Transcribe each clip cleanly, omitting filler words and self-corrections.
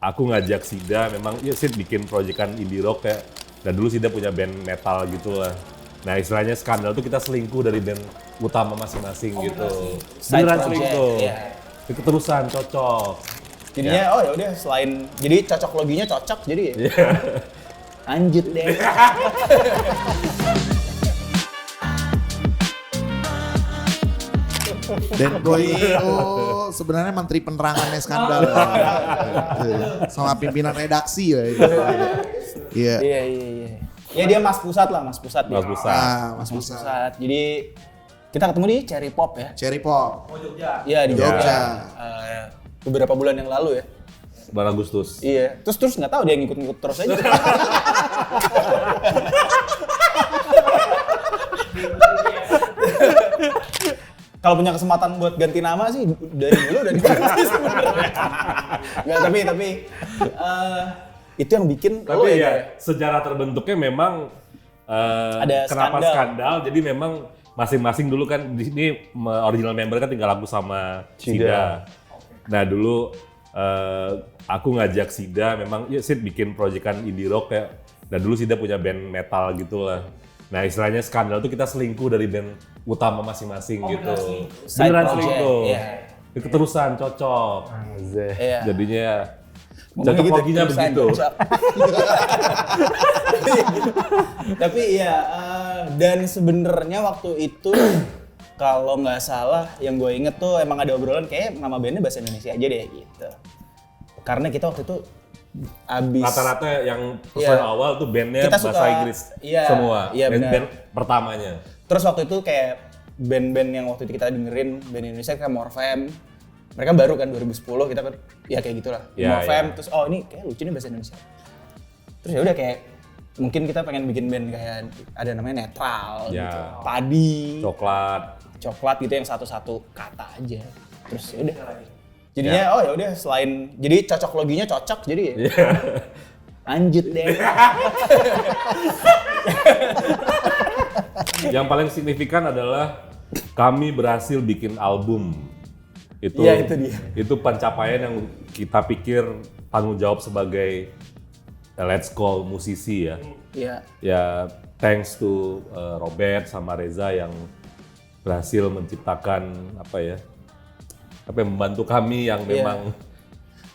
aku ngajak Sida, memang ya Sid bikin proyekan indie rock ya. Dan dulu Sida punya band metal gitu lah. Nah istilahnya skandal tuh kita selingkuh dari band utama masing-masing gitu. Beneran selingkuh. Keterusan cocok. Jadinya oh ya udah selain jadi cocok loginya cocok jadi ya. Lanjut deh. Dan Boy itu sebenarnya menteri penerangannya skandal. Sama pimpinan redaksi ya. Iya. Iya. Ya dia mas pusat lah, mas pusat. Mas Pusat. Mas Pusat. Pusat. Jadi kita ketemu di Cherry Pop ya. Cherry Pop. Iya di Jogja. Jogja. Beberapa bulan yang lalu ya. Bulan Agustus. Iya. Terus nggak tahu dia ngikut-ngikut terus aja. Kalau punya kesempatan buat ganti nama sih dari dulu udah diganti sebenarnya. Nggak, tapi itu yang bikin Tapi ya sejarah terbentuknya memang ada kenapa skandal. skandal. Jadi memang masing-masing dulu kan di sini original member kan tinggal aku sama Sida. Nah dulu aku ngajak Sida, memang ya Sid bikin proyekan indie rock ya. Dan dulu Sida punya band metal gitu lah. Nah istilahnya skandal tuh kita selingkuh dari band utama masing-masing gitu. Beneran selingkuh. Iya. Keterusan cocok. Iya. Jadinya Ngomongnya cocok gitu, loginya terusan, begitu. cocok. Tapi ya dan sebenarnya waktu itu kalau nggak salah yang gue inget tuh emang ada obrolan kayak nama bandnya bahasa Indonesia aja deh gitu. Karena kita waktu itu abis Rata-rata yang personal awal tuh bandnya Kita bahasa suka- Inggris iya, semua. iya, benar. Band pertamanya. Terus waktu itu kayak band-band yang waktu itu kita dengerin band Indonesia kayak Morfem. Mereka baru kan 2010 kita kan ya kayak gitulah. Ya, Morfem ya. terus oh ini kayak lucu nih bahasa Indonesia. Terus ya udah kayak mungkin kita pengen bikin band kayak ada namanya Netral Ya. gitu. Padi, Coklat. gitu yang satu-satu kata aja. Terus ya udah. Jadinya oh ya udah selain jadi cocok loginya cocok jadi ya. Lanjut deh. Yang paling signifikan adalah kami berhasil bikin album. Iya, itu dia. Itu pencapaian yang kita pikir tanggung jawab sebagai let's call musisi ya. Iya. Ya thanks to Robert sama Reza yang berhasil menciptakan apa yang membantu kami yang Iya. memang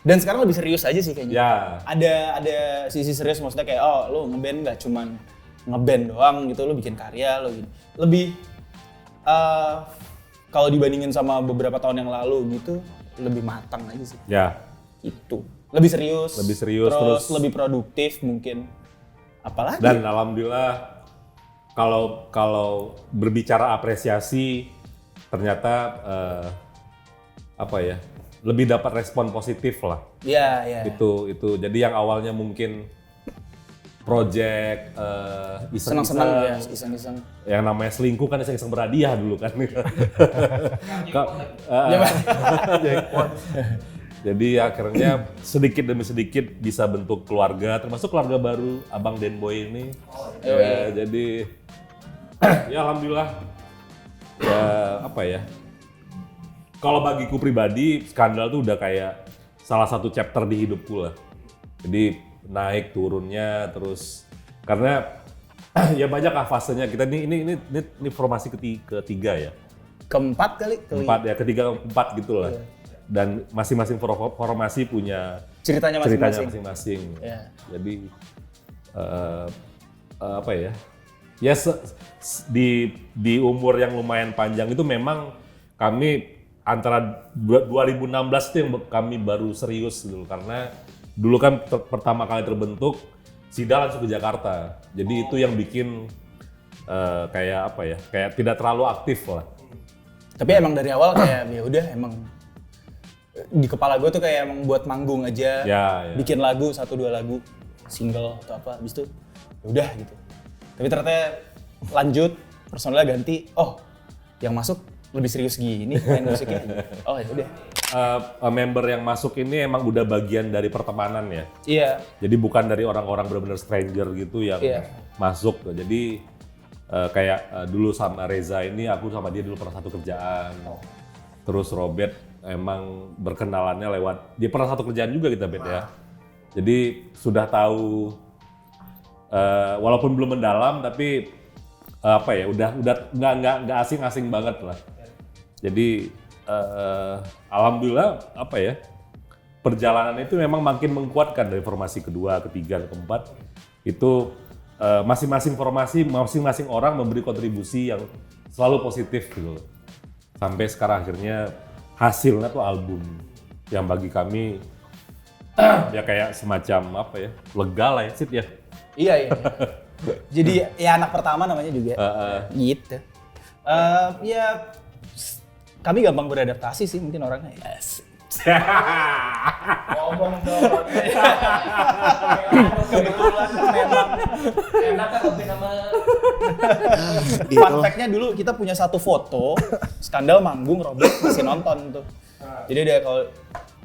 Dan sekarang lebih serius aja sih kayaknya. ya Ada sisi serius maksudnya kayak oh lu ngeband nggak cuman ngeband doang gitu, lu bikin karya, lu lebih kalau dibandingin sama beberapa tahun yang lalu gitu lebih matang aja sih. ya Itu lebih serius, terus lebih produktif mungkin. Apalagi dan alhamdulillah kalau berbicara apresiasi ternyata lebih dapat respon positif lah. ya. Itu jadi yang awalnya mungkin project Senang-senang ya, iseng-iseng. yang namanya selingkuh kan iseng-iseng berhadiah dulu kan. Jadi akhirnya sedikit demi sedikit bisa bentuk keluarga, termasuk keluarga baru Abang Denboy ini. Jadi ya alhamdulillah ya kalau bagiku pribadi skandal tuh udah kayak salah satu chapter di hidupku lah. Jadi naik turunnya terus karena ya banyak lah fasenya kita ini formasi ketiga ya. Keempat kali. Ketiga keempat gitu lah. Dan masing-masing formasi punya Ceritanya masing-masing. Iya. Jadi di umur yang lumayan panjang itu memang kami antara 2016 itu yang kami baru serius dulu karena dulu kan pertama kali terbentuk Sida langsung ke Jakarta. Jadi itu yang bikin kayak tidak terlalu aktif lah. Tapi emang dari awal kayak ya udah emang di kepala gue tuh kayak emang buat manggung aja, Ya. bikin lagu 1-2 lagu single atau apa, habis itu ya udah gitu. Tapi ternyata lanjut personalnya ganti, oh yang masuk lebih serius gini main musiknya. Oh ya udah. Member yang masuk ini emang udah bagian dari pertemanan ya. Iya. Jadi bukan dari orang-orang benar-benar stranger gitu yang masuk. Jadi kayak dulu sama Reza ini aku sama dia dulu pernah satu kerjaan. Terus Robert emang berkenalannya lewat dia pernah satu kerjaan juga kita Bet ya. Jadi sudah tahu, walaupun belum mendalam, tapi udah nggak asing-asing banget lah. Jadi alhamdulillah perjalanan itu memang makin menguatkan dari formasi kedua, ketiga, keempat. Itu masing-masing formasi, masing-masing orang memberi kontribusi yang selalu positif gitu. Sampai sekarang akhirnya hasilnya tuh album yang bagi kami ya kayak semacam lega lah ya, Sid ya. Iya. Jadi ya anak pertama namanya juga. Gitu. Ya kami gampang beradaptasi sih mungkin orangnya. Yes. Ngomong dong. Kebetulan memang enak kan lebih nama. Fun fact-nya dulu kita punya satu foto Skandal manggung, Robert masih nonton tuh. Jadi dia kalau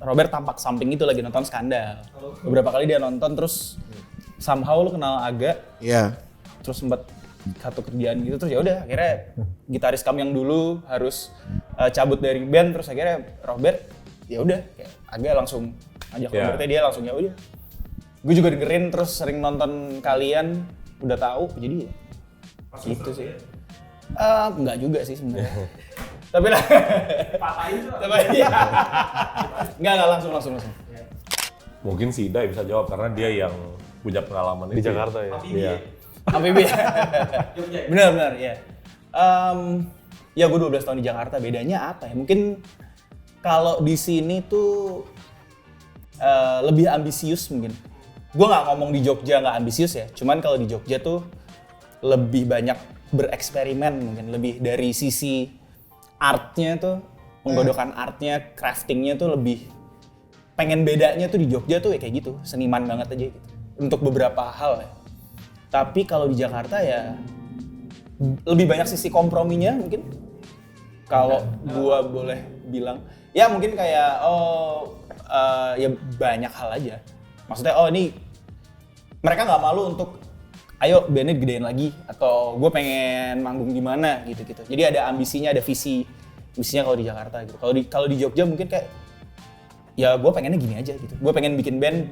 Robert tampak samping itu lagi nonton Skandal. Beberapa kali dia nonton terus somehow lu kenal Aga. Iya. Terus sempat satu kerjaan gitu terus ya udah akhirnya gitaris kami yang dulu harus cabut dari band terus akhirnya Robert ya udah kayak Aga langsung ajak Robertnya dia langsung ya udah. Gue juga dengerin terus sering nonton kalian udah tahu jadi ya gitu sih. Enggak juga sih sebenarnya. Tapi lah patahin tuh. Enggak langsung. Mungkin si Ida bisa jawab karena dia yang punya pengalaman di itu. Jakarta ya. Iya. Amfibi. Benar ya. Ya gue 12 tahun di Jakarta, bedanya apa ya? Mungkin kalau di sini tuh lebih ambisius mungkin. Gue nggak ngomong di Jogja nggak ambisius ya, cuman kalau di Jogja tuh lebih banyak bereksperimen mungkin, lebih dari sisi artnya tuh, menggodokan artnya, craftingnya tuh lebih pengen bedanya tuh di Jogja tuh ya kayak gitu, seniman banget aja gitu. Untuk beberapa hal ya. Tapi kalau di Jakarta ya lebih banyak sisi komprominya mungkin. Kalau gua boleh bilang, ya mungkin kayak ya banyak hal aja. Maksudnya ini mereka nggak malu untuk ayo bandnya gedein lagi atau gue pengen manggung di mana gitu-gitu. Jadi ada ambisinya, ada visinya kalau di Jakarta gitu. Kalau di Jogja mungkin kayak ya gue pengennya gini aja gitu. Gue pengen bikin band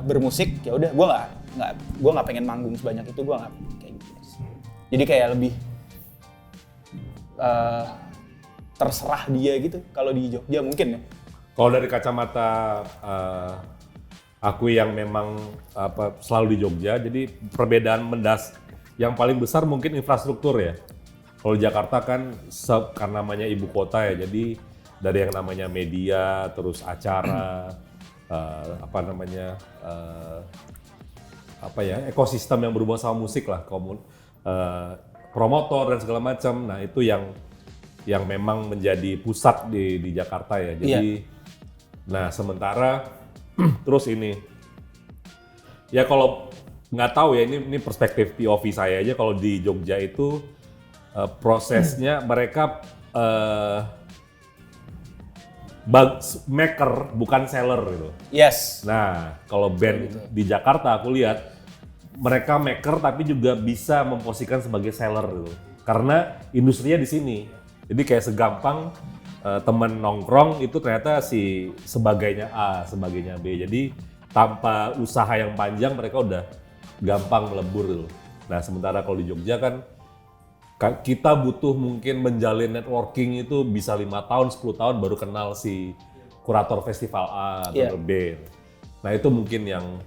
bermusik, ya udah gue nggak pengen manggung sebanyak itu, gue nggak kayak gitu. Jadi kayak lebih terserah dia gitu kalau di Jogja mungkin ya. Kalau dari kacamata aku yang memang selalu di Jogja, jadi perbedaan yang paling besar mungkin infrastruktur ya. Kalau Jakarta kan karena namanya ibu kota ya, jadi dari yang namanya media, terus acara, ekosistem yang berhubungan sama musik lah, promotor dan segala macam. Nah itu yang memang menjadi pusat di Jakarta ya. Jadi, nah sementara terus ini, ya kalau nggak tahu ya ini perspektif POV saya aja, kalau di Jogja itu prosesnya mereka maker bukan seller gitu. Yes. Nah kalau band di Jakarta aku lihat mereka maker tapi juga bisa memposisikan sebagai seller gitu, karena industrinya di sini. Jadi kayak segampang temen nongkrong itu ternyata si sebagainya A, sebagainya B. Jadi tanpa usaha yang panjang mereka udah gampang melebur gitu. Nah sementara kalau di Jogja kan kita butuh mungkin menjalin networking itu bisa 5 tahun, 10 tahun baru kenal si kurator festival A atau B. Nah itu mungkin yang,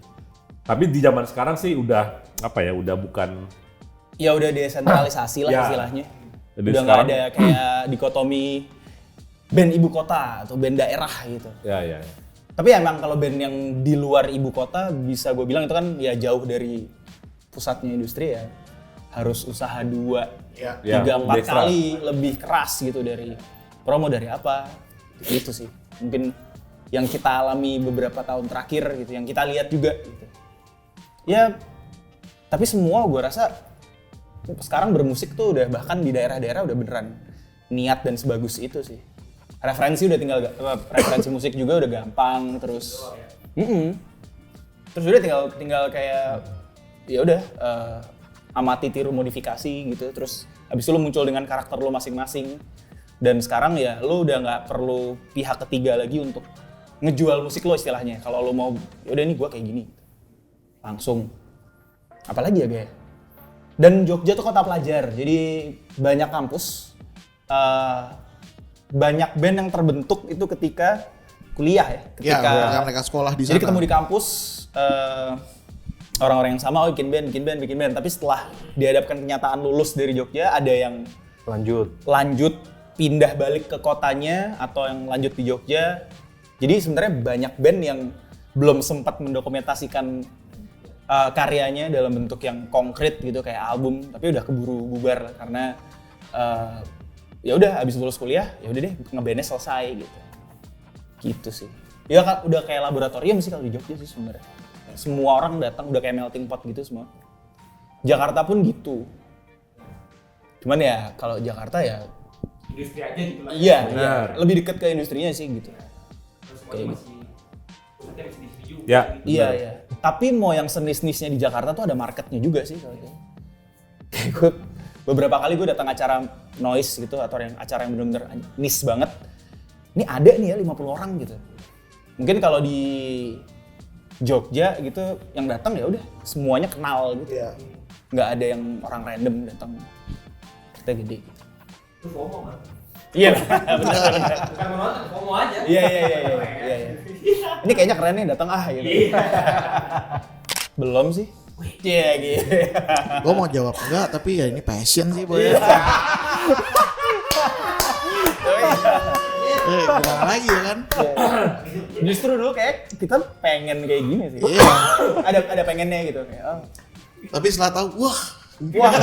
tapi di zaman sekarang sih udah udah bukan. Ya udah desentralisasi lah istilahnya. Jadi udah nggak ada kayak dikotomi band ibu kota atau band daerah gitu. Ya. Tapi emang kalau band yang di luar ibu kota bisa gue bilang itu kan ya jauh dari pusatnya industri ya. Harus usaha 2, 3, 4 kali lebih keras gitu dari promo dari apa. Gitu sih. Mungkin yang kita alami beberapa tahun terakhir gitu, yang kita lihat juga gitu. Ya, tapi semua gue rasa sekarang bermusik tuh udah bahkan di daerah-daerah udah beneran niat dan sebagus itu sih. Referensi udah referensi musik juga udah gampang, terus terus udah tinggal kayak ya udah amati, tiru, modifikasi gitu, terus habis itu lo muncul dengan karakter lo masing-masing. Dan sekarang ya lo udah nggak perlu pihak ketiga lagi untuk ngejual musik lo istilahnya. Kalau lo mau, yaudah ini gue kayak gini, langsung. Apalagi ya Gaya. Dan Jogja tuh kota pelajar, jadi banyak kampus, banyak band yang terbentuk itu ketika kuliah ya. Ketika mereka sekolah di sana. jadi ketemu di kampus, orang-orang yang sama, oh bikin band. Tapi setelah dihadapkan kenyataan lulus dari Jogja, ada yang lanjut pindah balik ke kotanya atau yang lanjut di Jogja. Jadi sebenarnya banyak band yang belum sempat mendokumentasikan karyanya dalam bentuk yang konkret gitu kayak album, tapi udah keburu bubar karena ya udah habis lulus kuliah, ya udah deh ngebandnya selesai gitu. Gitu sih. Ya kan udah kayak laboratorium sih kalau di Jogja sih sebenarnya. Semua orang datang udah kayak melting pot gitu semua. Jakarta pun gitu. Cuman ya kalau Jakarta ya industri aja gitu lah. iya, lebih dekat ke industrinya sih gitu. Terus semuanya masih pusatnya di sini juga. Ya, Iya. Tapi mau yang senis-nisnya di Jakarta tuh ada marketnya juga sih kalau gitu. Kayak gue beberapa kali gue datang acara noise gitu atau yang acara yang benar-benar niche banget. Ini ada nih ya 50 orang gitu. Mungkin kalau di Jogja gitu yang datang ya udah semuanya kenal gitu. Iya. Nggak ada yang orang random datang. Kita gede gitu. Itu FOMO kan? Iya, benar. Bukan menonton, FOMO aja. Iya. Ini kayaknya keren nih datang gitu. Belum sih. Iya gitu. Gue mau jawab enggak, tapi ya ini passion sih boy. Gimana lagi ya kan? Justru dulu kayak kita pengen kayak gini sih. Iya. Ada pengennya gitu kayak. Oh. Tapi setelah tahu, wah. Wah.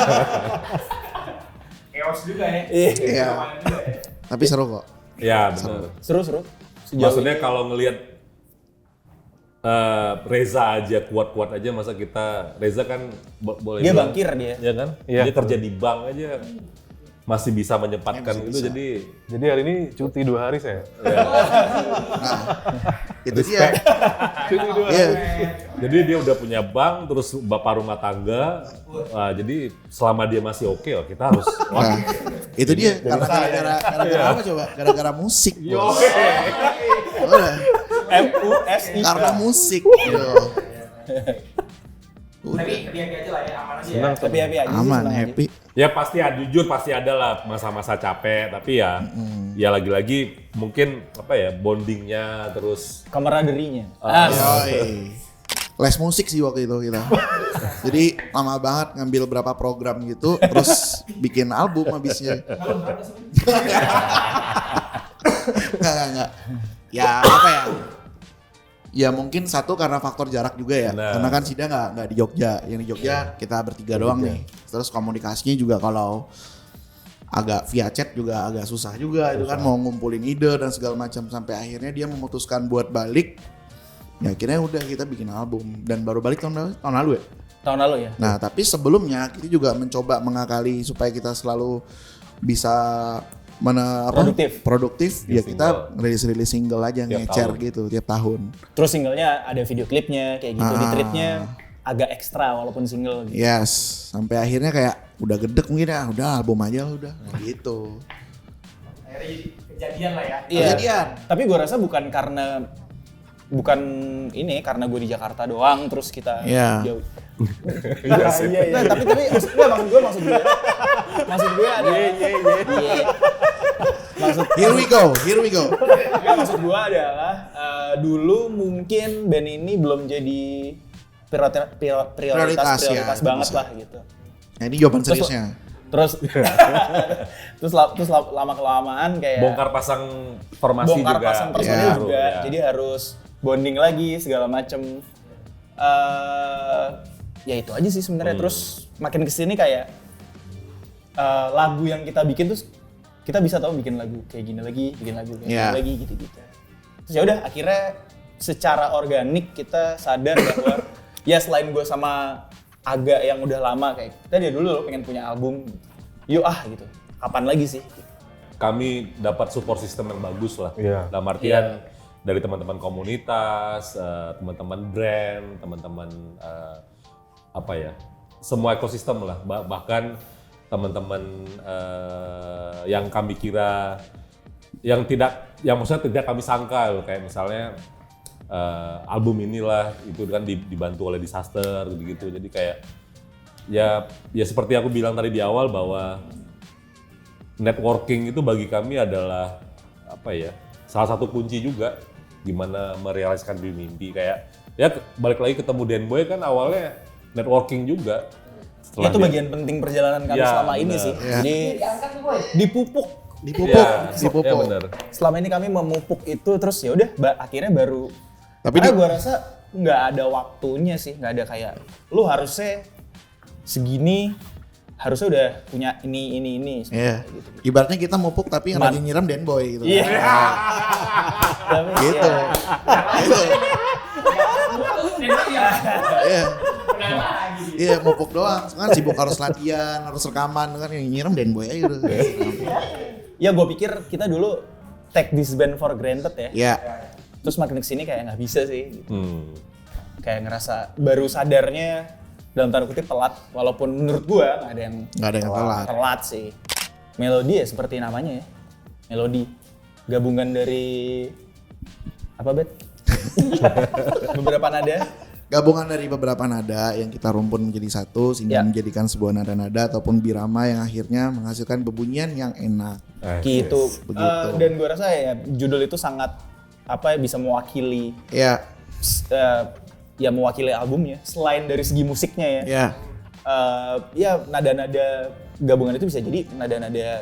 Chaos juga ya. Iya. Kemarin juga ya. Tapi seru kok. ya benar. Seru. Maksudnya kalau ngelihat Reza aja kuat-kuat aja, masa kita Reza kan boleh Dia bilang, bangkir dia. ya kan? Iya. Dia kerja di bank aja masih bisa menyempatkan Masih itu, bisa. jadi hari ini cuti 2 hari saya. Itu dia. Iya. jadi dia udah punya bank, terus bapak rumah tangga. Jadi selama dia masih oke, kita harus Nah, itu dia. Karena gara-gara apa coba? Gara-gara musik. Bos. Udah. MUSI. Karena musik. Yo. Tapi happy aja lah ya, aman aja Senang, ya. Tapi happy aja sih, Aman, senang aja. happy. ya pasti jujur pasti ada lah masa-masa capek, tapi ya lagi-lagi mungkin apa ya, bondingnya terus Kameraderinya. Yoi. Les musik sih waktu itu kita. Jadi lama banget ngambil berapa program gitu, terus bikin album habisnya. Enggak. Ya apa ya? Ya mungkin satu karena faktor jarak juga ya. Benar. Karena kan Sida nggak di Jogja. Yang di Jogja kita bertiga doang nih. Terus komunikasinya juga kalau agak via chat juga agak susah juga. Itu kan mau ngumpulin ide dan segala macam. Sampai akhirnya dia memutuskan buat balik. Ya akhirnya udah kita bikin album. Dan baru balik tahun lalu ya. Tahun lalu ya. Nah tapi sebelumnya kita juga mencoba mengakali supaya kita selalu bisa produktif ya kita rilis single aja Tiap ngecer tahun. gitu tiap tahun. Terus singlenya ada video klipnya kayak gitu. Di treatnya agak ekstra walaupun single gitu. Yes, sampai akhirnya kayak udah gedek mungkin ya, udah album aja lah udah gitu. Akhirnya jadi kejadian lah ya. Iya. Kejadian. Tapi gue rasa bukan karena gue di Jakarta doang terus kita Iya. jauh. Iya. Nah, tapi maksud gue ada. Iya. Here we go. Nggak, maksud gue adalah dulu mungkin band ini belum jadi prioritas ya, banget bisa. lah gitu. Nah ini jawaban seriusnya. Terus lama kelamaan kayak bongkar pasang formasi bongkar juga. pasang personil Iya. juga, Ya. jadi harus bonding lagi segala macem. Ya itu aja sih sebenarnya. Terus makin kesini kayak lagu yang kita bikin terus kita bisa tahu bikin lagu kayak gini lagi, bikin lagu kayak Iya. gini lagi gitu-gitu. Terus ya udah akhirnya secara organik kita sadar bahwa ya selain gue sama Aga yang udah lama kayak kita dia dulu loh pengen punya album, yuk gitu. Kapan lagi sih? Kami dapat support system yang bagus lah. Iya. Dalam artian dari teman-teman komunitas, teman-teman brand, teman-teman apa ya, semua ekosistem lah. Bahkan teman-teman yang kami kira yang yang maksudnya tidak kami sangka loh, kayak misalnya album inilah itu kan dibantu oleh Disaster gitu-gitu. Jadi kayak ya seperti aku bilang tadi di awal bahwa networking itu bagi kami adalah apa ya, salah satu kunci juga gimana merealisasikan mimpi. Kayak ya balik lagi ketemu Denboy kan awalnya networking juga. Ya, itu bagian penting perjalanan kami selama ini sih. Ya. Jadi dipupuk. Ya benar. Selama ini kami memupuk itu terus ya udah akhirnya baru. Tapi Karena gua rasa nggak ada waktunya sih, nggak ada kayak lu harusnya segini, harusnya udah punya ini. Iya. Gitu. Ibaratnya kita mupuk tapi yang lagi nyiram Denboy gitu. Iya. Tapi Gitu. ya, Gitu. Iya. Iya, mupuk doang. Kan sibuk harus latihan, harus rekaman kan yang nyiram Denboy aja udah. ya gue pikir kita dulu take this band for granted ya. Iya. Terus makin kesini kayak nggak bisa sih. Gitu. Kayak ngerasa baru sadarnya dalam tanda kutip telat, walaupun menurut gua nggak ada yang telat sih. Melodi ya seperti namanya ya, melodi gabungan dari apa Bet? Beberapa nada. Gabungan dari beberapa nada yang kita rumpun menjadi satu sehingga menjadikan sebuah nada-nada ataupun birama yang akhirnya menghasilkan bebunyian yang enak. Gitu. Begitu. Dan gua rasa ya judul itu sangat bisa mewakili. Iya. Ya mewakili albumnya selain dari segi musiknya ya. Iya. Ya nada-nada gabungan itu bisa jadi nada-nada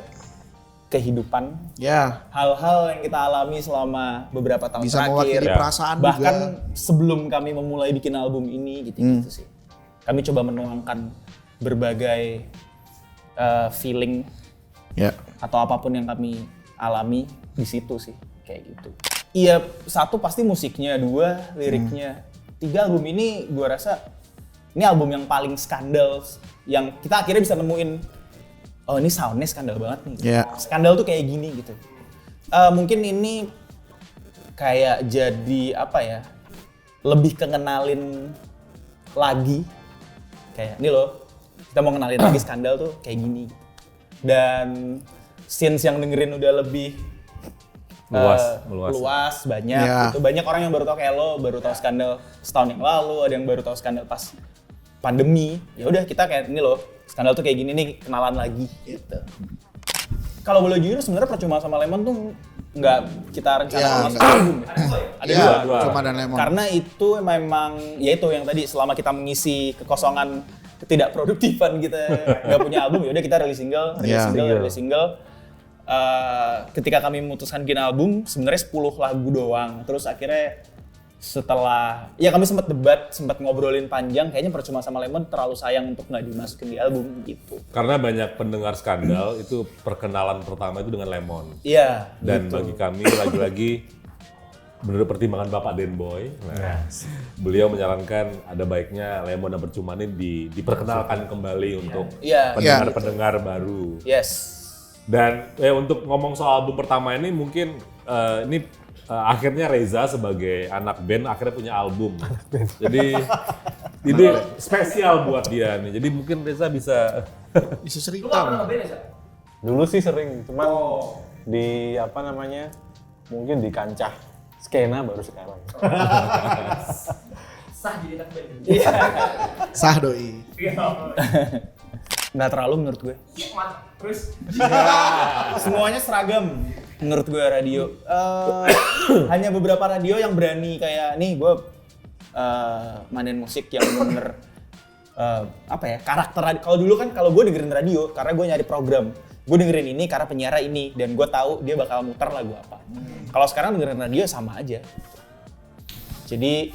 kehidupan. Ya. Hal-hal yang kita alami selama beberapa tahun Bisa terakhir. mewakili perasaan bahkan juga. sebelum kami memulai bikin album ini gitu sih. Kami coba menuangkan berbagai feeling atau apapun yang kami alami di situ sih kayak gitu. Iya, satu pasti musiknya, dua liriknya. Tiga, album ini gue rasa ini album yang paling skandal yang kita akhirnya bisa nemuin oh ini soundnya skandal banget nih. Skandal tuh kayak gini gitu. Mungkin ini kayak jadi apa ya, lebih kenalin lagi kayak ini loh kita mau kenalin lagi skandal tuh kayak gini. Dan scenes yang dengerin udah lebih luas banyak gitu. Banyak orang yang baru tahu kayak lo baru tahu skandal setahun yang lalu, ada yang baru tahu skandal pas pandemi. Ya udah kita kayak ini loh skandal tuh kayak gini nih, kenalan lagi gitu. Kalau boleh jujur sebenarnya Percuma sama Lemon tuh nggak kita rencanakan masuk album ya. Ada dua. Percuma dan Lemon. Karena itu memang ya itu yang tadi selama kita mengisi kekosongan ketidakproduktifan kita nggak punya album, ya udah kita rilis single. Ketika kami memutuskan bikin album sebenarnya 10 lagu doang. Terus akhirnya setelah ya kami sempat debat, sempat ngobrolin panjang, kayaknya Percuma sama Lemon terlalu sayang untuk nggak dimasukin di album gitu. Karena banyak pendengar skandal itu perkenalan pertama itu dengan Lemon. Iya. Dan gitu. bagi kami lagi-lagi menurut pertimbangan Bapak Denboy, beliau menyarankan ada baiknya Lemon dan Percuma ini diperkenalkan kembali untuk pendengar-pendengar baru. Yes. Dan untuk ngomong soal album pertama ini mungkin ini akhirnya Reza sebagai anak band akhirnya punya album. Jadi ini spesial buat dia nih. Jadi mungkin Reza bisa cerita. Dulu sih sering, cuman di mungkin di kancah skena baru sekarang. Sah jadi anak band. Sah doi. Nggak terlalu menurut gue. Iya, mantap. Terus Semuanya seragam menurut gue radio. Hanya beberapa radio yang berani kayak nih gue mainin musik yang bener karakter. Kalau dulu kan kalau gue dengerin radio karena gue nyari program, gue dengerin ini karena penyiar ini dan gue tahu dia bakal muter lagu apa. Kalau sekarang dengerin radio sama aja. Jadi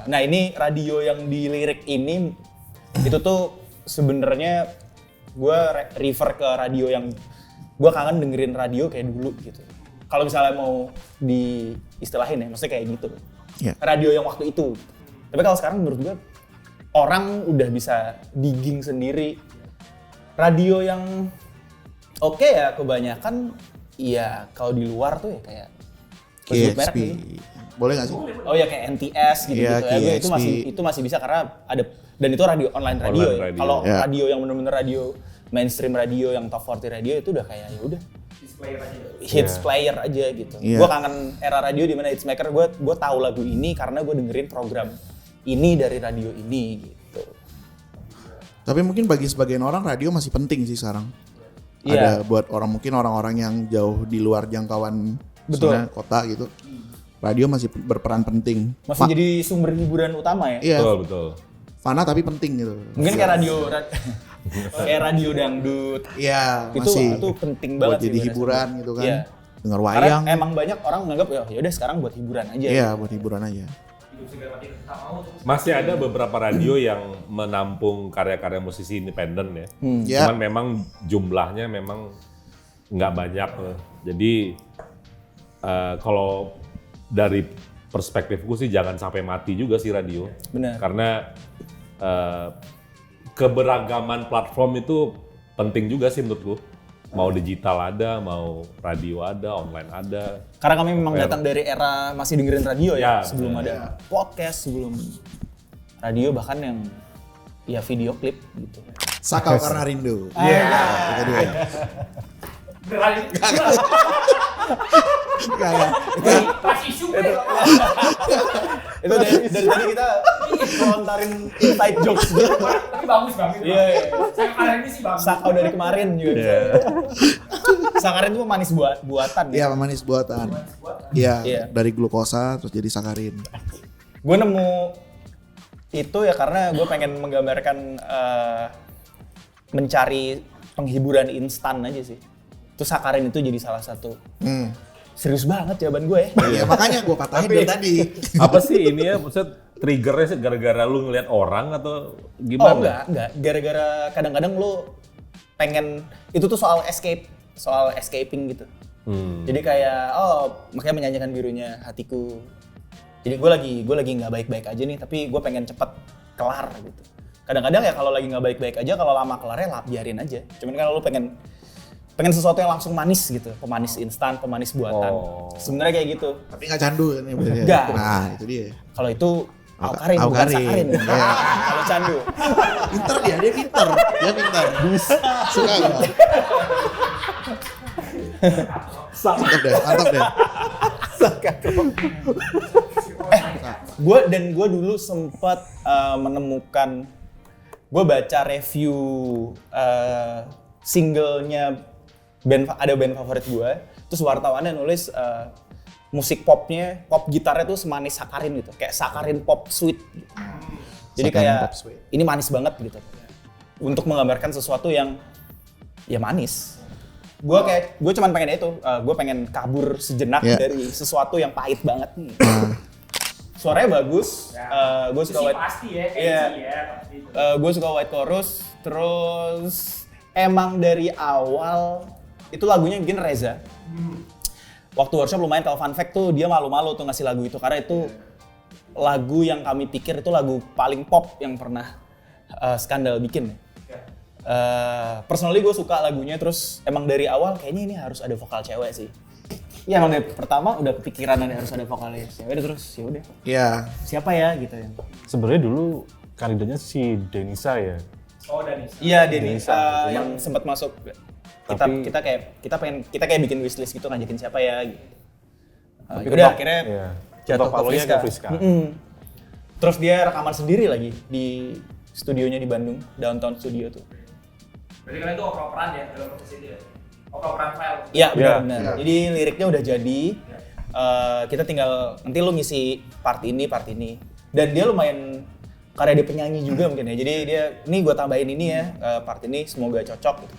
nah ini radio yang di lirik ini itu tuh sebenarnya gue refer ke radio yang gue kangen dengerin radio kayak dulu gitu. Kalau misalnya mau diistilahin ya, maksudnya kayak gitu. Radio yang waktu itu. Tapi kalau sekarang menurut gue orang udah bisa digging sendiri. Radio yang oke ya kebanyakan ya kalau di luar tuh ya kayak KXP. Boleh nggak sih? Oh ya kayak NTS gitu-gitu ya. Itu masih bisa karena ada, dan itu radio online radio ya. Kalau radio yang benar-benar radio mainstream radio yang top 40 radio itu udah kayak ya udah player aja. hits player aja gitu. Iya. Gue kangen era radio di mana hitsmaker gue tahu lagu ini karena gue dengerin program ini dari radio ini gitu. Tapi mungkin bagi sebagian orang radio masih penting sih sekarang. Iya. Ada buat orang-orang yang jauh di luar jangkauan Betul. misalnya kota gitu. Radio masih berperan penting. Masih jadi sumber hiburan utama ya. Iya, Betul. fana tapi penting gitu. Mungkin kayak kayak radio dangdut. Iya, Itu masih. penting Buat banget jadi sih gua hiburan rasa. gitu kan. Iya. Dengar Karena wayang. emang banyak orang menganggap ya udah sekarang buat hiburan aja. Iya, buat hiburan aja. Hidup segar mati tak mau terus. Masih ada beberapa radio yang menampung karya-karya musisi independen ya. Ya. Cuman memang jumlahnya memang nggak banyak. Jadi kalau dari perspektifku sih jangan sampai mati juga sih radio. Benar. Karena keberagaman platform itu penting juga sih menurutku. Mau digital ada, mau radio ada, online ada. Karena kami memang datang dari era masih dengerin radio ya, Ya, sebelum ada podcast, sebelum radio bahkan yang ya video klip gitu. Sakau karena rindu. Iya. Itu dia. Beneran ini. Enggak. Pas isu gue. Itu dari tadi kita ngelontarin inside jokes gitu. Tapi bagus banget. Iya, iya. Saya kemarin ini sih bagus. Sakau dari kemarin juga. Sakarin itu manis buatan. Iya, pemanis buatan. Iya, Iya. dari glukosa terus jadi sakarin. Gue nemu itu ya karena gue pengen menggambarkan mencari penghiburan instan aja sih. Terus sakarin itu jadi salah satu. Serius banget jawaban gue ya. Iya, makanya gue patahin dari tadi. Apa sih ini ya? Maksudnya triggernya sih gara-gara lu ngeliat orang atau Oh gimana? enggak. Gara-gara kadang-kadang lu pengen, itu tuh soal escaping gitu. Jadi kayak, makanya menyanyikan birunya hatiku. Jadi gue lagi nggak baik-baik aja nih, tapi gue pengen cepet kelar gitu. Kadang-kadang ya kalau lagi nggak baik-baik aja, kalau lama kelarnya biarin aja. Cuman kan lu pengen sesuatu yang langsung manis gitu, pemanis instan, pemanis buatan. Sebenarnya kayak gitu. Tapi nggak candu kan ya berarti. Nggak. Nah, itu dia. Kalau itu Aukarin, bukan Aukarin. Sakarin. Iya. Kalau candu. Pinter dia pinter. Dia pinter. Suka gua. Mantap deh. Gue dulu sempat menemukan, gue baca review singlenya ada band favorit gue, terus wartawannya nulis musik popnya, pop gitarnya tuh semanis Sakarin gitu, kayak Sakarin pop sweet gitu. Jadi Sakarin kayak pop sweet. ini manis banget gitu, untuk menggambarkan sesuatu yang ya manis. Gue cuman pengen itu, gue pengen kabur sejenak Yeah. dari sesuatu yang pahit banget nih. Suaranya bagus, gue Itu suka sih white, pasti ya, kayak Iya. sih ya. Pasti itu. gue suka white chorus, terus emang dari awal itu lagunya bikin Reza. Waktu workshop lumayan, kalau fun fact tuh dia malu-malu tuh ngasih lagu itu karena itu lagu yang kami pikir itu lagu paling pop yang pernah Skandal bikin. Personally gue suka lagunya, terus emang dari awal kayaknya ini harus ada vokal cewek sih. Ya emang dari pertama udah kepikiran harus ada vokalnya cewek, terus ya udah Iya. siapa ya gitu ya. Sebenarnya dulu kandidatnya si Denisa ya. Oh, Danis. Iya Denny, Denisa, yang sempat masuk. Tapi- Kita kayak bikin wishlist gitu, ngajakin siapa ya gitu. Tapi Udah ketok- akhirnya iya. jatuh Ketok ke palunya Friska. ke Friska. Terus dia rekaman sendiri lagi di studionya di Bandung, Downtown Studio tuh. Berarti kalian itu oper-operan ya dalam proses itu ya? Oper-operan file. Iya Iya. benar. Jadi liriknya udah jadi. Kita tinggal nanti lu ngisi part ini. Dan dia lumayan karya dia penyanyi juga mungkin ya. Jadi dia, nih gue tambahin ini ya, part ini semoga cocok gitu.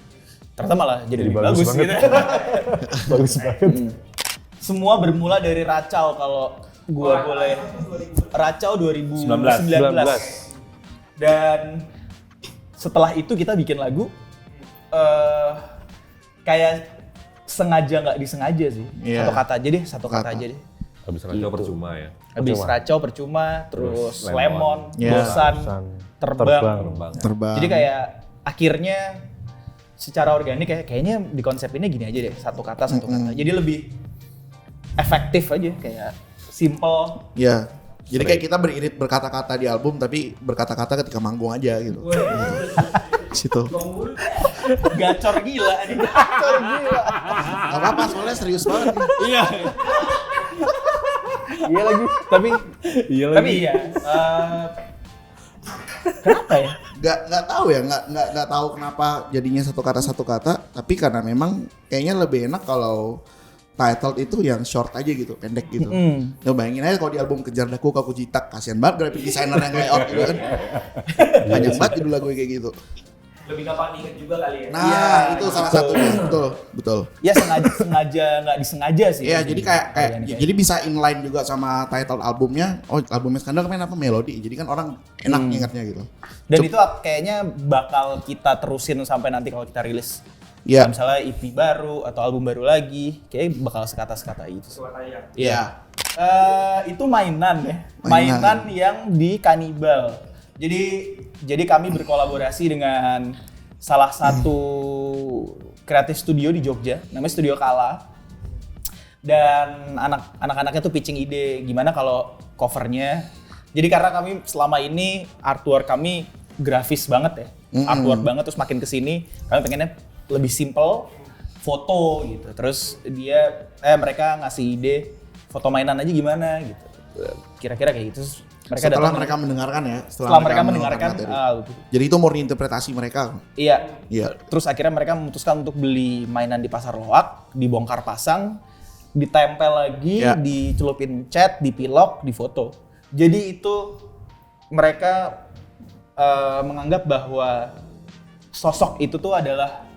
Ternyata malah jadi lebih bagus bagus banget. gitu. Bagus banget. Semua bermula dari Racau kalau gua boleh. Racau 2019. Dan setelah itu kita bikin lagu kayak sengaja nggak disengaja sih. Iya. Satu kata Kata. aja deh. Habis radio percuma ya. Habis Percuma. Racau percuma, terus Terus Lemon, Iya. Bosan, Bosan, Terbang. Terbang. Terbang. Jadi kayak akhirnya secara organik kayaknya di konsep ini gini aja deh, satu kata. Jadi lebih efektif aja, kayak simple. Iya. Jadi kayak kita beririt berkata-kata di album tapi berkata-kata ketika manggung aja gitu. Situ. Gacor gila ini. Gacor gila. Gak apa-apa soalnya serius banget nih. Iya. Iya lagi. Tapi iya. Kenapa ya? Nggak tahu ya, nggak tahu kenapa jadinya satu kata, tapi karena memang kayaknya lebih enak kalau title itu yang short aja gitu, pendek gitu. Nah, bayangin aja kalau di album Kejar Daku Kaku Citak, kasihan banget graphic designer yang layout gitu kan. Panjang banget judul lagu kayak gitu. Lebih gampang diingat juga kali ya. Nah, Iya, itu salah satunya, betul. Ya sengaja nggak disengaja sih. Iya, jadi kayak jadi bisa inline juga sama title albumnya. Oh, albumnya Skandal kemarin apa Melody. Jadi kan orang enak ingatnya gitu. Dan itu kayaknya bakal kita terusin sampai nanti kalau kita rilis. Iya. Misalnya EP baru atau album baru lagi, kayak bakal sekata-sekata itu. Suaranya. Iya. Itu mainan ya. Mainan. Mainan yang di Kanibal. Jadi kami berkolaborasi dengan salah satu kreatif studio di Jogja, namanya Studio Kala. Dan anak-anaknya tuh pitching ide gimana kalau covernya. Jadi karena kami selama ini artwork kami grafis banget ya. Artwork banget, terus makin kesini kami pengennya lebih simple, foto gitu. Terus mereka ngasih ide foto mainan aja gimana gitu. Kira-kira kayak gitu. Terus Setelah mereka mendengarkan ya. Setelah mereka mendengarkan. Jadi itu murni interpretasi mereka. Iya. Iya. Terus akhirnya mereka memutuskan untuk beli mainan di Pasar Loak, dibongkar pasang, ditempel lagi, dicelupin cat, dipilok, difoto. Jadi itu mereka menganggap bahwa sosok itu tuh adalah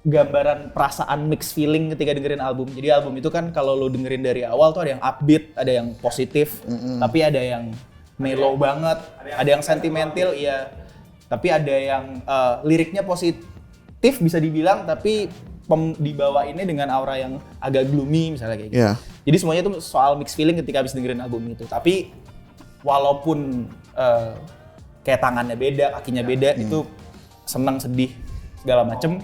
gambaran perasaan mixed feeling ketika dengerin album. Jadi album itu kan kalau lo dengerin dari awal tuh ada yang upbeat, ada yang positif, tapi ada yang mellow banget, ada yang sentimental, iya. Tapi ada yang liriknya positif bisa dibilang, tapi dibawainnya dengan aura yang agak gloomy misalnya kayak gitu. Yeah. Jadi semuanya itu soal mixed feeling ketika habis dengerin album itu. Tapi walaupun kayak tangannya beda, kakinya beda, itu senang, sedih, segala macem.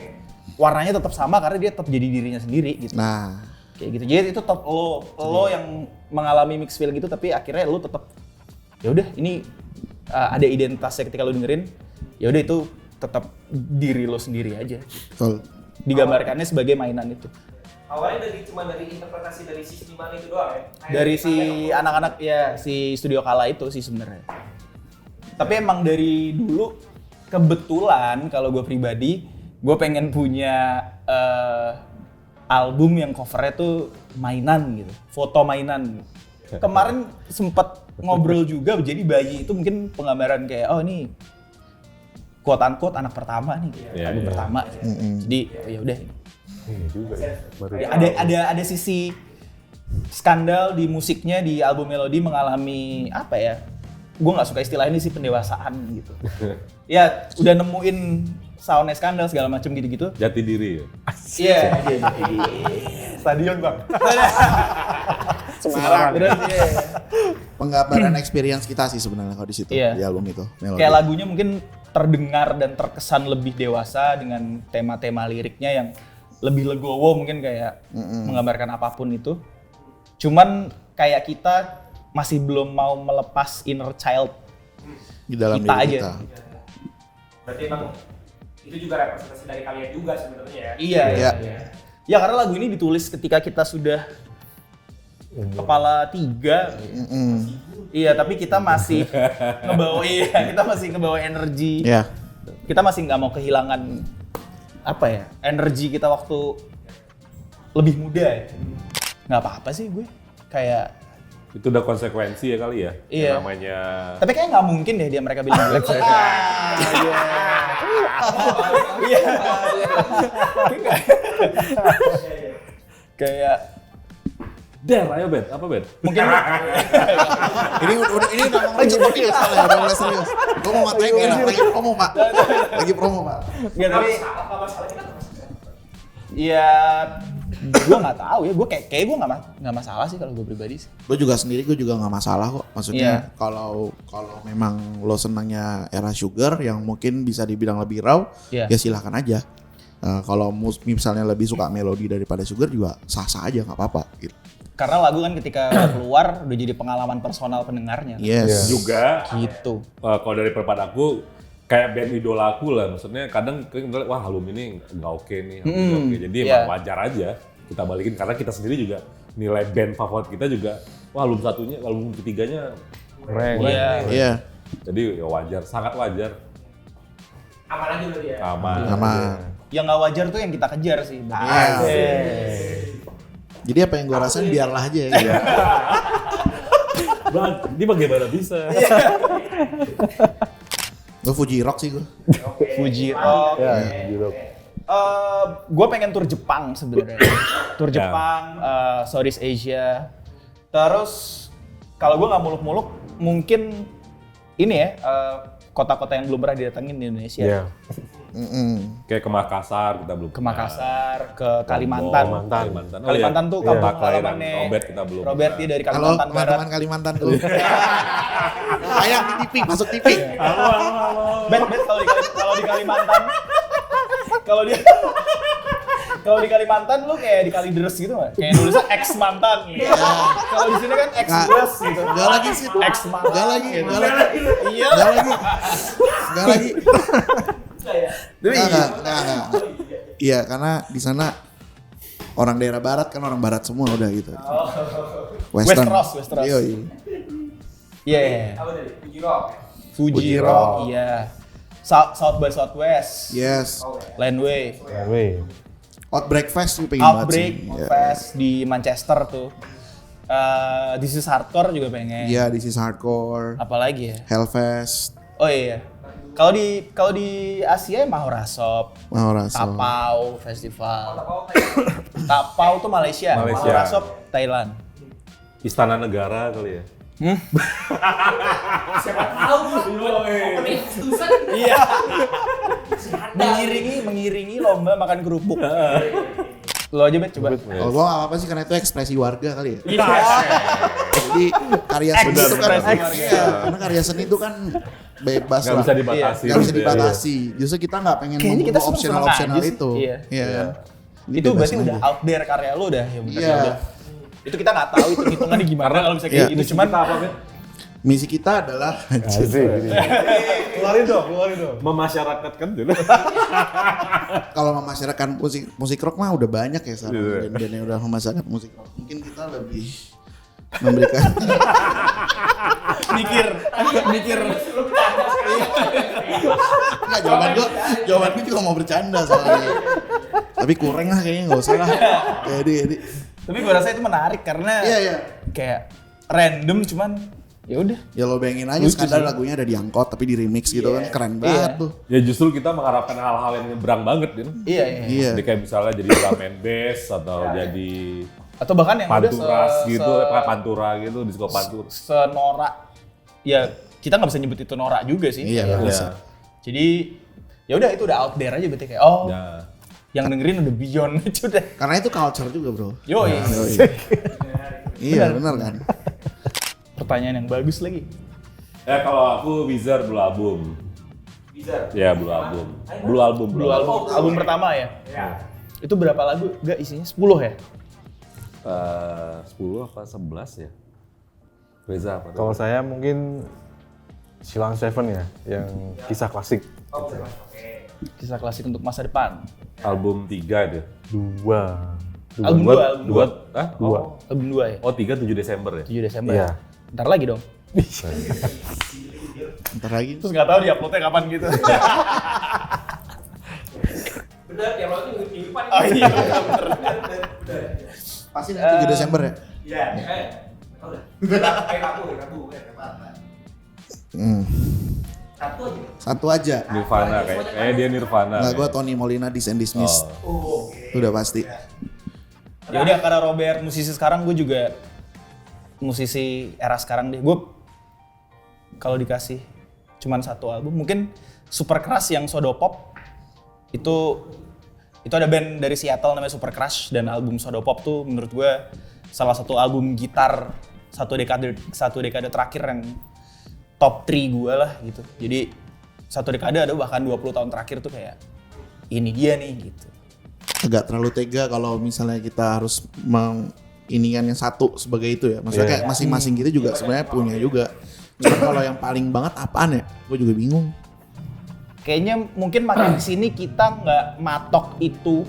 Warnanya tetap sama karena dia tetap jadi dirinya sendiri gitu. Nah, Kayak gitu. Jadi itu tetap lo yang mengalami mixed feeling itu, tapi akhirnya lo tetap ya udah ini ada identitasnya ketika lo dengerin. Ya udah itu tetap diri lo sendiri aja. betul. Digambarkannya sebagai mainan itu. Awalnya cuma dari interpretasi dari si Seniman itu doang ya? Dari si anak-anak ya si Studio Kala itu sih sebenarnya. Tapi emang dari dulu kebetulan kalau gue pribadi gue pengen punya album yang covernya tuh mainan gitu, foto mainan. Kemarin sempet ngobrol juga, jadi bayi itu mungkin penggambaran kayak oh ini quote unquote anak pertama nih, album pertama. Gitu. Jadi ya udah. juga ya. Baru Ada sisi skandal di musiknya, di album Melody mengalami apa ya? Gue nggak suka istilah ini sih, pendewasaan gitu. Ya udah nemuin soundnya skandal segala macam gitu-gitu. Jati diri ya. Iya. stadion bang. Semarang. Penggambaran experience kita sih sebenarnya kalau di situ Iya. di album itu. Melody. Kayak lagunya mungkin terdengar dan terkesan lebih dewasa dengan tema-tema liriknya yang lebih legowo, mungkin kayak menggambarkan apapun itu. Cuman kayak kita masih belum mau melepas inner child Di dalam kita diri aja. kita. Berarti emang itu juga representasi dari kalian juga sebenarnya ya? Iya. Iya. Ya karena lagu ini ditulis ketika kita sudah kepala 3. Iya, tapi kita masih ngebawa energi. Iya. Kita masih nggak mau kehilangan apa ya, energi kita waktu lebih muda ya. Nggak apa-apa sih gue, kayak Itu udah konsekuensi ya kali ya. Iya. Yang namanya tapi kayak nggak mungkin deh dia mereka bilang gitu. Iya. Kayak Der, ayo Ben, apa Ben? mungkin Ini udah mulai serius soalnya, udah mulai serius. Gue mau matain enak lagi promo pak. Lagi promo pak. nggak, tapi Apa masalah kita? ya gue nggak tahu ya, gue kayak gue nggak masalah sih kalau gue pribadi sih. Gue juga nggak masalah kok. Maksudnya Iya. kalau memang lo senangnya era Sugar yang mungkin bisa dibilang lebih raw, Iya. ya silahkan aja. Kalau misalnya lebih suka melodi daripada Sugar juga sah-sah aja, nggak apa-apa. Gitu. Karena lagu kan ketika keluar udah jadi pengalaman personal pendengarnya. Yes. Juga Gitu. kalau dari pendapat aku kayak band idola aku lah, maksudnya kadang kita lihat, wah album ini nggak oke nih, album nggak oke. Jadi emang wajar aja kita balikin karena kita sendiri juga nilai band favorit kita juga, wah album ketiganya Keren. Iya. jadi ya wajar, sangat wajar. Aman aja berarti ya. Aman. Yang nggak wajar tuh yang kita kejar sih. Jadi apa yang gue rasain biarlah aja ya. Bang, ini bagaimana bisa? Gue Fuji Rock sih gue. Fuji Rock. Ya, gitu. Gue pengen tur Jepang sebenarnya. Tur Jepang, Southeast Asia. Terus kalau gue nggak muluk-muluk, mungkin ini ya kota-kota yang belum pernah didatengin di Indonesia. Iya. Kayak ke Makassar kita belum. Ke Makassar, ke Kalimantan. Kalimantan. Kalimantan tuh Kota kampung kelahiran halamannya Robert kita belum. Robert dia dari Kalau Kalimantan Barat. teman-teman Kalimantan tuh. Ayo di TV, masuk TV. Bet kalau di Kalimantan, kalau di Kalimantan lu kayak di Kalideres gitu nggak? Kayak nulisnya ex mantan. Gitu. Kalau di sini kan ex bos gitu. Enggak lagi sih. Ex mantan. Enggak lagi. Gitu. Enggak lagi. Iya. Enggak lagi. Enggak lagi. Enggak. Iya, karena di sana orang daerah barat kan orang barat semua udah gitu. Westeros. Iya. Iya. Apa tadi? Fuji Rock. Fuji Rock, iya. South by Southwest. Yes. Landway. Weh. Outbreak Fest gue pengen banget Outbreak sih. Iya. Fest di Manchester tuh. This is Hardcore juga pengen. Iya, This is Hardcore. Apalagi ya? Hellfest. Oh iya. Kalau di Asia Mahorasop, Mahorasop. Tapau Festival. Tapau tuh Malaysia. Malaysia. Mahorasop Thailand. Istana Negara kali ya. Siapa tahu opening Tusan. Iya. mengiringi lomba makan kerupuk. Lo aja Bet coba. Kalau gue gak apa-apa sih karena itu ekspresi warga kali ya. Iya. Jadi karya seni itu kan, Ekspresi warga. iya, karena karya seni itu kan bebas Nggak lah. bisa dibatasi. Nggak bisa gitu ya. dibatasi. Justru kita nggak pengen Kayaknya kita membunuh seneng-seneng opsional aja sih. itu. Iya. Iya. Ini Itu berarti bebasin udah aja. out there karya lo udah ya bener Iya. udah. Itu kita nggak tahu itu hitungannya gimana kalau bisa kayak Iya. gitu. Cuman Kita apa, Bet? Misi kita adalah Asik. Keluarin dong. Memasyarakatkan dulu. kalau memasyarakatkan musik rock mah udah banyak ya sekarang Iya. band-band yang udah memasyarakatkan musik rock. Mungkin kita lebih memberikan mikir. Enggak, jawaban gue juga mau bercanda soalnya. Tapi kurang lah kayaknya, nggak usah lah. Jadi Tapi gue rasa itu menarik karena iya. kayak random cuman ya udah. Ya lo bayangin aja Lucu sekadar sih. lagunya ada di angkot tapi di remix gitu kan keren banget tuh. Ya justru kita mengharapkan hal-hal yang nyebrang banget, Din. Iya. Iya. Jadi kayak misalnya jadi drum and bass atau jadi Atau bahkan yang panturas udah gitu, pantura gitu, disco pantur. senorak. Ya kita nggak bisa nyebut itu norak juga sih. Iya, nggak bisa. Jadi ya udah itu udah out there aja berarti kayak oh Ya. yang dengerin udah beyond itu udah. Karena itu culture juga, Bro. Yoi. Iya, benar kan? Pertanyaan yang bagus lagi. Ya kalau aku Wizard Blue Album. Bisa. Ya Blue Album. Blue Album. Blue album pertama ya. Ya. Itu berapa lagu? Enggak isinya 10 ya? 10 apa 11 ya? Reza apa? Kalau saya mungkin Silang Seven ya, yang kisah klasik. Oh, oke. Kisah klasik untuk masa depan. Album 3 itu. Dua. Album 2, Hah? Dua. Album 2 ya? Oh 3 7 Desember ya? 7 Desember. Iya. Ntar lagi dong. Ntar lagi. Terus nggak tahu diuploadnya kapan gitu. Bener, yang lalu tuh minggu depan. Oh iya, Pasti nanti 7 Desember ya? Iya. Tahu dah. Rabu. Satu aja. Satu aja. Nirvana kayaknya dia Nirvana. Nggak, gue Tony Molina Diss and Dismiss. Oh. Udah pasti. Ya udah karena Robert musisi sekarang, gue juga musisi era sekarang deh. Gue kalau dikasih cuman satu album, mungkin Super Crush yang Soda Pop itu ada band dari Seattle namanya Super Crush, dan album Soda Pop tuh menurut gue salah satu album gitar satu dekade terakhir yang top 3 gue lah gitu. Jadi satu dekade ada bahkan 20 tahun terakhir tuh kayak ini dia nih gitu. Agak terlalu tega kalau misalnya kita harus menginikan yang satu sebagai itu ya. Maksudnya kayak masing-masing gitu juga sebenarnya punya juga. Cuma kalau yang paling banget apaan ya? Gue juga bingung. kayaknya mungkin makin kesini kita nggak matok itu,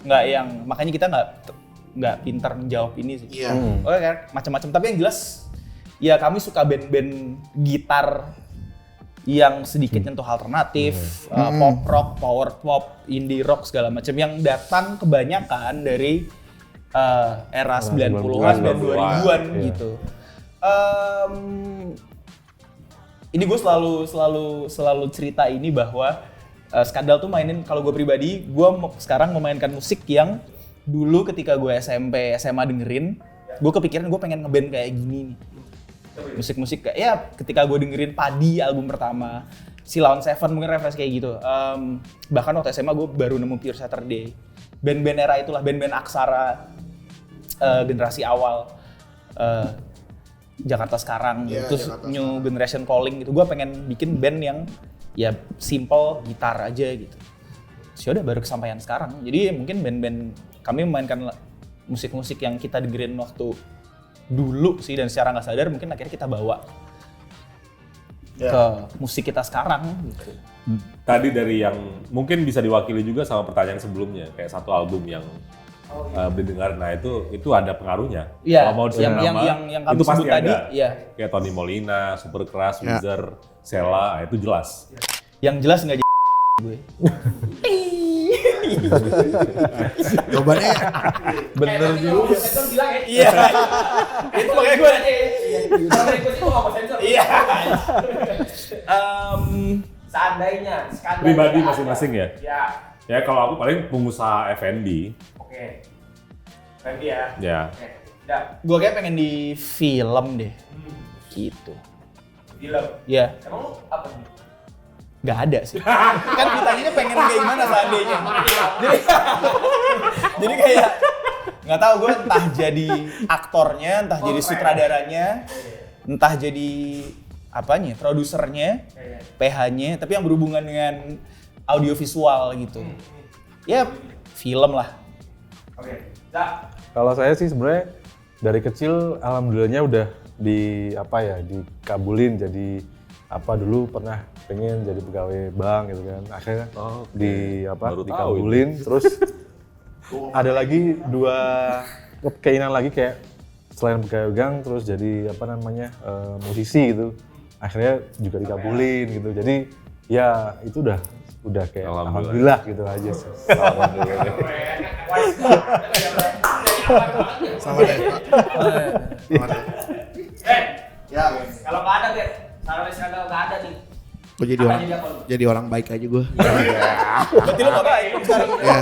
nggak yang makanya kita nggak pintar menjawab ini sih. Iya. Oke kan, macam-macam. Tapi yang jelas, ya kami suka band-band gitar yang sedikit nyentuh alternatif, pop rock, power pop, indie rock segala macam yang datang kebanyakan dari era 90-an dan 2000-an gitu. Ini gue selalu cerita ini bahwa Skandal tuh mainin, kalau gue pribadi, gue sekarang memainkan musik yang dulu ketika gue SMP, SMA dengerin, gue kepikiran gue pengen ngeband kayak gini nih. Musik-musik kayak, ya ketika gue dengerin Padi album pertama, Silon Seven mungkin referensi kayak gitu. Bahkan waktu SMA gue baru nemu Pure Saturday. Band-band era itulah, band-band aksara generasi awal. Jakarta sekarang, terus Jakarta New sekarang. Generation Calling gitu. Gue pengen bikin band yang ya simple gitar aja gitu. Sudah baru kesampaian sekarang. Jadi mungkin band-band kami memainkan musik-musik yang kita dengerin waktu dulu sih, dan secara nggak sadar mungkin akhirnya kita bawa ke musik kita sekarang gitu. Tadi dari yang mungkin bisa diwakili juga sama pertanyaan sebelumnya, kayak satu album yang didengar, nah itu ada pengaruhnya. Iya, kalau mau yang kami itu pasti sebut tadi, ada. iya. Kayak Tony Molina, Supercrush, Wizard, Sela, itu jelas. Yang jelas nggak gue. Jawabannya bener juga. Sensor bilang ya. Iya. Itu makanya gue. Kalau dari gue sih gue nggak mau sensor. Iya. Seandainya skandal Pribadi masing-masing ya. Ya. Ya kalau aku paling pengusaha F&B. Oke. Berarti ya. Ya. Oke. Udah. Gue kayak pengen di film deh. Gitu. Film. Ya. Emang lu apa nih? Gak ada sih. Kan ditanyanya pengen kayak gimana seandainya. Jadi kayak nggak tahu gue, entah jadi aktornya, entah jadi sutradaranya, entah jadi apanya, produsernya, PH-nya, tapi yang berhubungan dengan audiovisual gitu. Ya film lah. Oke. Zak. Kalau saya sih sebenarnya dari kecil alhamdulillahnya udah dikabulin jadi dulu pernah pengen jadi pegawai bank gitu kan. Akhirnya dikabulin, terus ada lagi dua keinginan lagi kayak selain pegawai bank terus jadi musisi gitu. Akhirnya juga dikabulin gitu. Jadi ya itu udah kayak alhamdulillah gitu aja sih. sama deh. Sama deh. Ya. Kalau nggak ada deh. Kalau skandal nggak ada nih. Gue jadi orang baik aja gue. Berarti lo gak baik sekarang. Ya.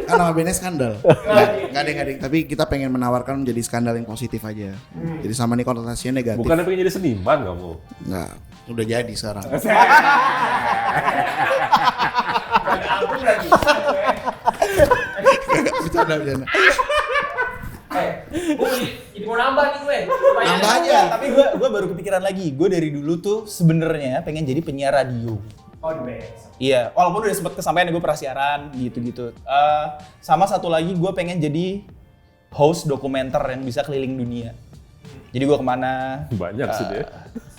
Kan nama bandnya Skandal. Nggak ding. Tapi kita pengen menawarkan menjadi skandal yang positif aja. Jadi sama nih konotasinya negatif. Bukannya pengen jadi seniman kamu? Nggak, udah jadi sekarang. Album lagi. Bercanda. Jadi mau nambah nih gue. Nambah aja. Tapi gue baru kepikiran lagi. Gue dari dulu tuh sebenarnya pengen jadi penyiar radio. Oh, the best. Iya, walaupun udah sempet kesampaian gue pernah siaran gitu-gitu. Sama satu lagi gue pengen jadi host dokumenter yang bisa keliling dunia. Jadi gue kemana? Banyak sih deh.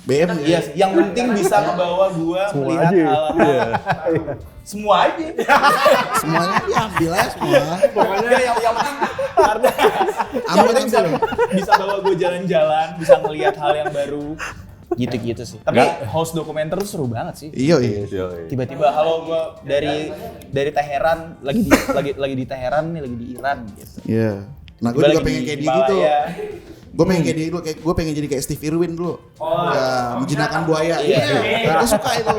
BM Iya, yang penting bisa ngebawa gue melihat hal-hal. Semua aja. semuanya diambil aja semua. Pokoknya yang penting karena yang penting bisa bawa gue jalan-jalan, bisa ngelihat hal yang baru. Gitu-gitu sih. Tapi host dokumenter tuh seru banget sih. Iya. Tiba-tiba halo gue dari Teheran, lagi di Teheran nih, lagi di Iran gitu. Iya. Nah, gue juga pengen kayak dia gitu. Gue pengen kayak dia dulu, gue pengen jadi kayak Steve Irwin dulu. Ya, menjinakkan buaya. Iya. Gue suka itu.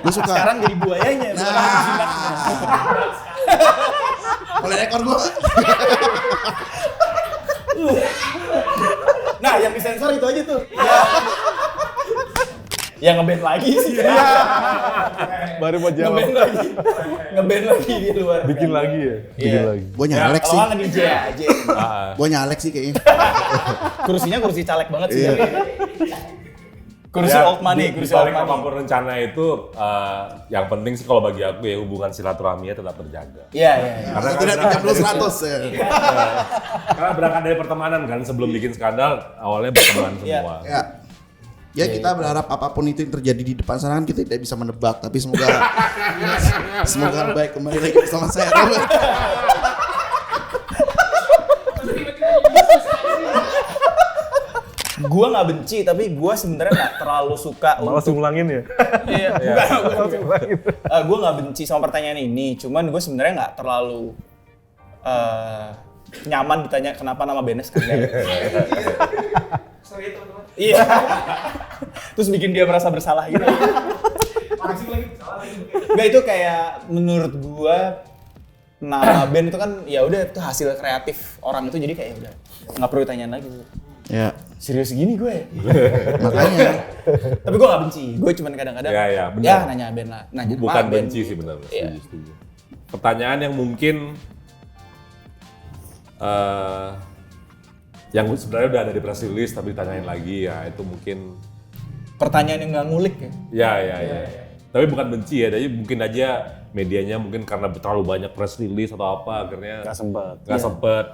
Gue suka. Sekarang jadi buayanya. Oleh rekor gue. Nah, yang disensor itu aja tuh. Ya ngeband lagi sih. Baru mau jawab. Ngeband lagi di luar. Bikin lagi ya? Bikin lagi. Gue nyalek sih. Kalau nggak DJ aja. Gue nyalek sih kayaknya. Kursinya kursi caleg banget sih. Iya. Kursi old money, kursi old Balik money. apapun rencana itu, yang penting sih kalau bagi aku ya hubungan silaturahminya tetap terjaga. Iya. Karena tidak 30-100 ya. Karena berangkat dari pertemanan kan, sebelum bikin skandal awalnya berteman semua. Ya. Ya kita berharap apapun itu yang terjadi di depan sana kan kita tidak bisa menebak, tapi semoga semoga baik kembali lagi bersama saya Robert. Gua nggak benci, tapi gua sebenarnya nggak terlalu suka Malah untuk ngulangin ya. Iya, gue nggak benci sama pertanyaan ini, cuman gue sebenarnya nggak terlalu nyaman ditanya kenapa nama Benes kan. Sorry teman-teman. Iya. Terus bikin dia merasa bersalah gitu. Langsung lagi salah lagi. Nggak, itu kayak menurut gue nama band itu kan ya udah itu hasil kreatif orang itu, jadi kayak udah nggak perlu ditanyain lagi. Ya, Serius gini gue. makanya Tapi gue nggak benci, gue cuman kadang-kadang Ya, benar. ya nanya band lah, nanya Bukan nama band. benci sih benar. Iya. Setuju. Pertanyaan yang mungkin yang sebenarnya udah ada di press release tapi ditanyain lagi ya itu mungkin Pertanyaan yang nggak ngulik ya. ya. Tapi bukan benci ya, jadi mungkin aja medianya mungkin karena terlalu banyak press release atau apa akhirnya Nggak sempat. nggak sempet.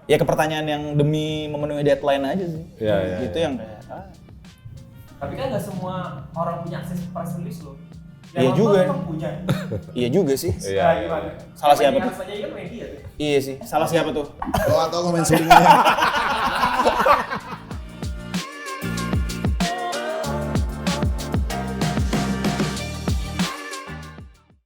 Ya ke pertanyaan yang demi memenuhi deadline aja sih. Iya. Gitu yang kayak Tapi kan nggak semua orang punya akses ke press release loh. Iya Yang juga. nonton kan punya. Iya juga sih. Iya. Nah, gimana? Salah siapa Yang tuh? harus aja kan media tuh. Iya sih. Salah siapa tuh? lo atau komen sulingnya.